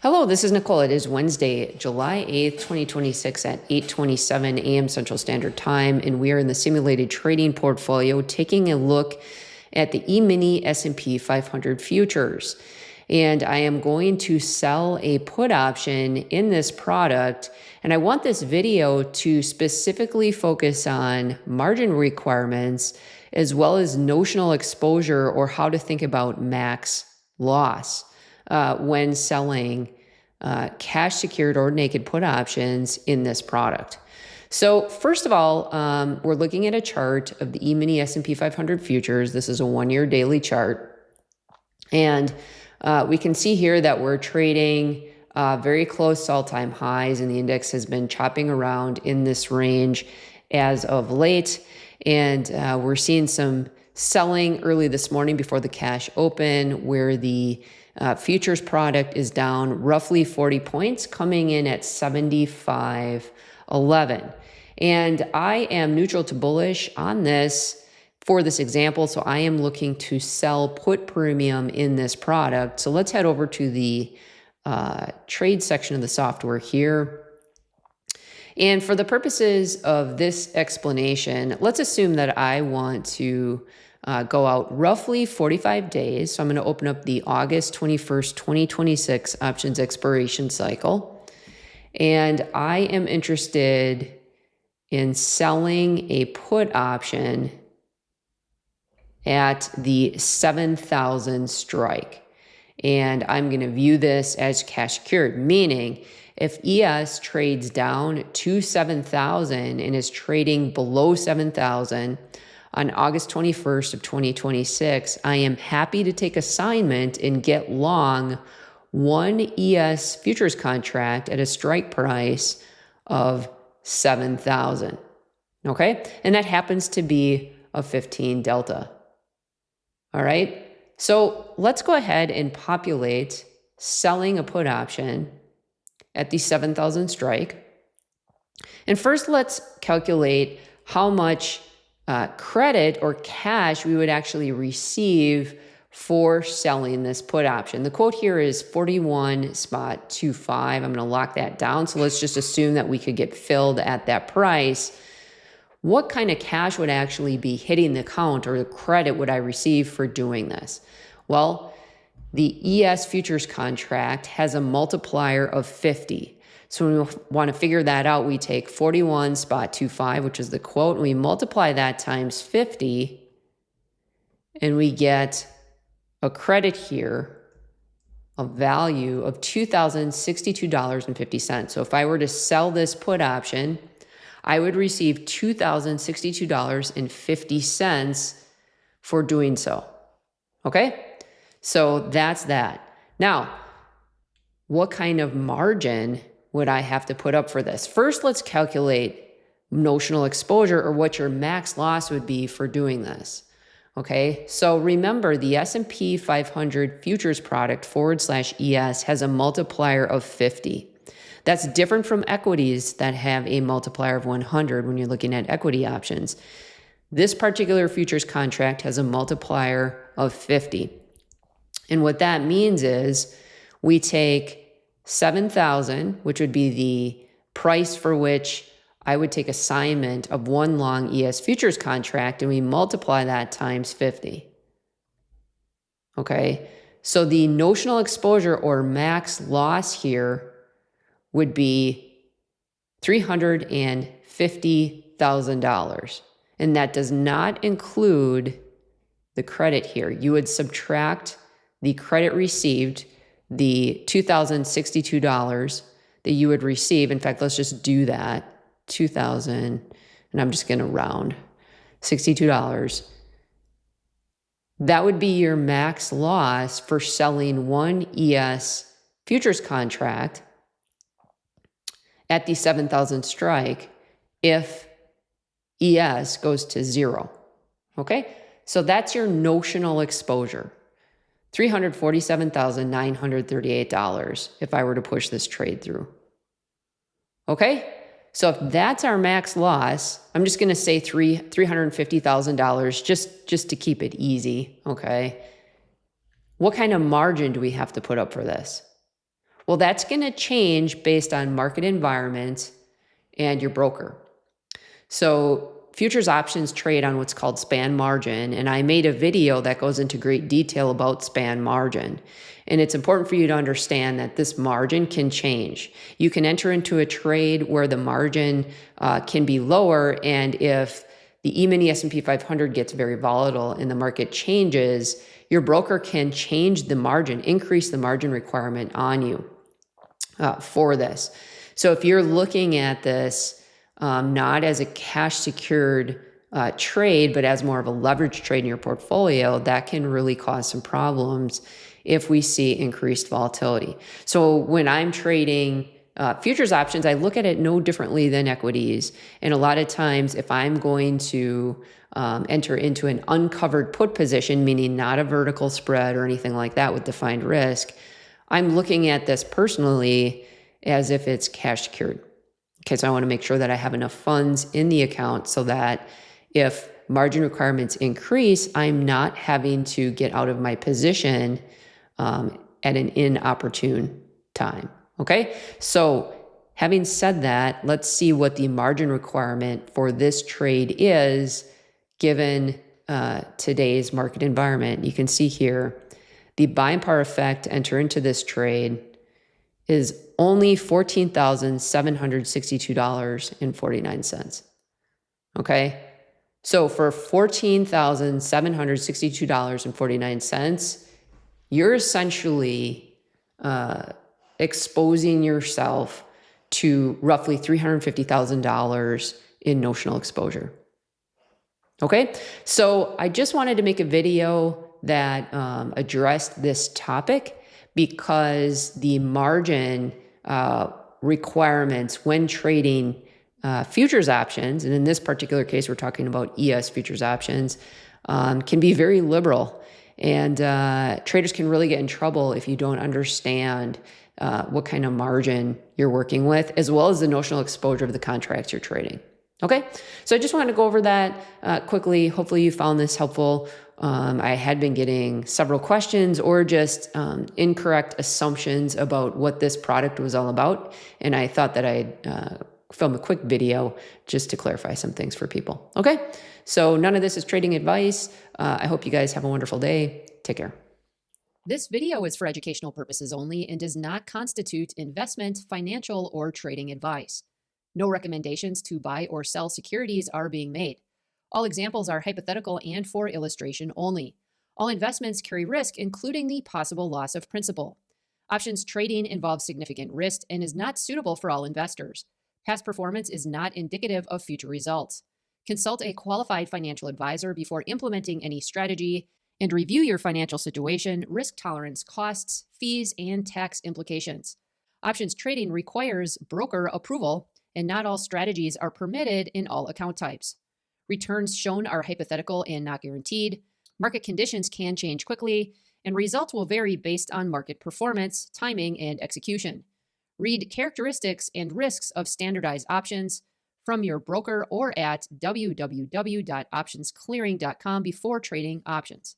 Hello, this is Nicole. It is Wednesday, July 8th, 2026 at 8:27 a.m. Central Standard Time, and we are in the simulated trading portfolio taking a look at the E-mini S&P 500 futures. And I am going to sell a put option in this product, and I want this video to specifically focus on margin requirements as well as notional exposure, or how to think about max loss when selling cash secured or naked put options in this product. So first of all, we're looking at a chart of the E-mini S&P 500 futures. This is a 1-year daily chart. And we can see here that we're trading very close to all-time highs, and the index has been chopping around in this range as of late. And we're seeing some selling early this morning before the cash open, where the futures product is down roughly 40 points, coming in at 75.11. And I am neutral to bullish on this for this example, so I am looking to sell put premium in this product. So let's head over to the trade section of the software here. And for the purposes of this explanation, let's assume that I want to go out roughly 45 days. So I'm going to open up the August 21st, 2026 options expiration cycle. And I am interested in selling a put option at the 7,000 strike. And I'm going to view this as cash secured, meaning if ES trades down to 7,000 and is trading below 7,000 on August 21st of 2026, I am happy to take assignment and get long one ES futures contract at a strike price of 7,000. Okay? And that happens to be a 15 delta. All right? So let's go ahead and populate selling a put option at the 7,000 strike. And first, let's calculate how much credit or cash we would actually receive for selling this put option. The quote here is 41.25. I'm going to lock that down. So let's just assume that we could get filled at that price. What kind of cash would actually be hitting the account, or the credit would I receive for doing this? Well, the ES futures contract has a multiplier of 50. So when we want to figure that out, we take 41.25, which is the quote, and we multiply that times 50, and we get a credit here, a value of $2,062.50. So if I were to sell this put option, I would receive $2,062.50 for doing so. Okay? So that's that. Now, what kind of margin would I have to put up for this? First, let's calculate notional exposure, or what your max loss would be for doing this. Okay, so remember, the S&P 500 futures product /ES has a multiplier of 50. That's different from equities that have a multiplier of 100 when you're looking at equity options. This particular futures contract has a multiplier of 50. And what that means is we take 7,000, which would be the price for which I would take assignment of one long ES futures contract, and we multiply that times 50. Okay, so the notional exposure or max loss here would be $350,000. And that does not include the credit here. You would subtract the credit received, the $2,062 that you would receive. In fact, let's just do that. 2,000, and I'm just going to round, $62. That would be your max loss for selling one ES futures contract at the 7,000 strike if ES goes to 0. Okay? So that's your notional exposure. $347,938 if I were to push this trade through. Okay? So if that's our max loss, I'm just going to say $350,000 just to keep it easy, okay? What kind of margin do we have to put up for this? Well, that's going to change based on market environment and your broker. So futures options trade on what's called span margin, and I made a video that goes into great detail about span margin. And it's important for you to understand that this margin can change. You can enter into a trade where the margin can be lower, and if the E-mini S&P 500 gets very volatile and the market changes, your broker can change the margin, increase the margin requirement on you for this. So if you're looking at this not as a cash secured trade, but as more of a leverage trade in your portfolio, that can really cause some problems if we see increased volatility. So when I'm trading futures options, I look at it no differently than equities. And a lot of times, if I'm going to enter into an uncovered put position, meaning not a vertical spread or anything like that with defined risk, I'm looking at this personally as if it's cash secured. Okay, so I want to make sure that I have enough funds in the account so that if margin requirements increase, I'm not having to get out of my position at an inopportune time. Okay, so having said that, let's see what the margin requirement for this trade is given today's market environment. You can see here the buying power effect to enter into this trade is only $14,762.49. Okay, so for $14,762.49, you're essentially exposing yourself to roughly $350,000 in notional exposure. Okay, so I just wanted to make a video that addressed this topic because the margin requirements when trading futures options, and in this particular case, we're talking about ES futures options, can be very liberal. And traders can really get in trouble if you don't understand what kind of margin you're working with, as well as the notional exposure of the contracts you're trading. Okay, so I just wanted to go over that quickly. Hopefully you found this helpful. I had been getting several questions or just incorrect assumptions about what this product was all about. And I thought that I'd film a quick video just to clarify some things for people. Okay, so none of this is trading advice. I hope you guys have a wonderful day. Take care. This video is for educational purposes only and does not constitute investment, financial, or trading advice. No recommendations to buy or sell securities are being made. All examples are hypothetical and for illustration only. All investments carry risk, including the possible loss of principal. Options trading involves significant risk and is not suitable for all investors. Past performance is not indicative of future results. Consult a qualified financial advisor before implementing any strategy and review your financial situation, risk tolerance, costs, fees, and tax implications. Options trading requires broker approval, and not all strategies are permitted in all account types. Returns shown are hypothetical and not guaranteed. Market conditions can change quickly, and results will vary based on market performance, timing, and execution. Read characteristics and risks of standardized options from your broker or at www.optionsclearing.com before trading options.